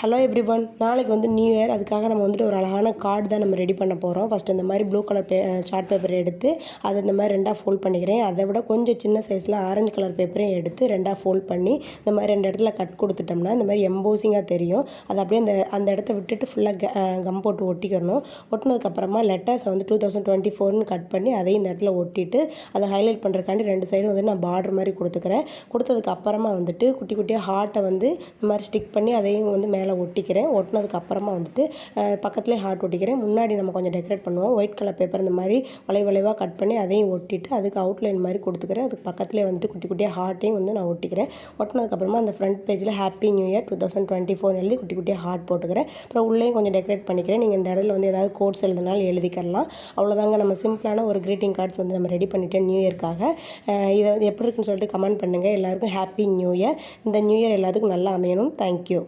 Hello everyone, நாளைக்கு வந்து new year. அதுக்காக நம்ம வந்துட்டு ஒரு அழகான கார்டு தான் நம்ம ரெடி பண்ண போகிறோம். ஃபஸ்ட்டு இந்த மாதிரி ப்ளூ கலர் சார்ட் பேப்பர் எடுத்து அதை இந்த மாதிரி ரெண்டாக ஃபோல்ட் பண்ணிக்கிறேன். அதை விட கொஞ்சம் சின்ன சைஸில் ஆரஞ்சு கலர் பேப்பரையும் எடுத்து ரெண்டாக ஃபோல்ட் பண்ணி இந்த மாதிரி 2 இடத்துல கட் கொடுத்துட்டோம்னா இந்த மாதிரி எம்போசிங்காக தெரியும். அதை அப்படியே அந்த இடத்த விட்டுட்டு ஃபுல்லாக கம் போட்டு ஒட்டிக்கிறணும். ஒட்டினதுக்கப்புறமா லெட்டர்ஸை வந்து 2024ன்னு கட் பண்ணி அதையும் இந்த இடத்துல ஒட்டிட்டு அதை ஹைலைட் பண்ணுறதுக்காண்டி 2 சைடும் வந்து நான் பார்டர் மாதிரி கொடுத்துக்கிறேன். கொடுத்ததுக்கப்புறமா வந்துட்டு குட்டி குட்டியாக ஹார்ட்டை வந்து இந்த மாதிரி ஸ்டிக் பண்ணி அதையும் வந்து மேலே ஒட்டிக்கிறேன். ஒட்டினதுக்கு அப்புறமா வந்துட்டு பக்கத்துலேயே ஹார்ட் ஒட்டிக்கிறேன். முன்னாடி நம்ம கொஞ்சம் டெக்கரேட் பண்ணுவோம். ஒயிட் கலர் பேப்பர் இந்த மாதிரி வளைவாக கட் பண்ணி அதையும் ஒட்டிட்டு அதுக்கு அவுட்லைன் மாதிரி கொடுத்துக்கிறேன். அதுக்கு பக்கத்துலேயே வந்துட்டு குட்டி குட்டியாக ஹார்ட்டையும் வந்து நான் ஒட்டிக்கிறேன். ஒட்டினதுக்கப்புறமா அந்த ஃப்ரண்ட் பேஜில் ஹாப்பி நியூ இயர் 2024 எழுதி குட்டி குட்டியாக ஹார்ட் போட்டுக்கிறேன். அப்புறம் உள்ளேயும் கொஞ்சம் டெக்கரேட் பண்ணிக்கிறேன். நீங்கள் இந்த இடத்துல வந்து ஏதாவது கோட்ஸ் எழுதினாலும் எழுதிக்கலாம். அவ்வளோதாங்க, நம்ம சிம்பிளான ஒரு க்ரீட்டிங் கார்ட்ஸ் வந்து நம்ம ரெடி பண்ணிட்டேன் நியூ இயர்க்காக. இதை எப்படி இருக்குன்னு சொல்லிட்டு கமெண்ட் பண்ணுங்கள். எல்லாருக்கும் ஹாப்பி நியூ இயர். இந்த நியூ இயர் எல்லாத்துக்கும் நல்லா அமையணும். தேங்க்யூ.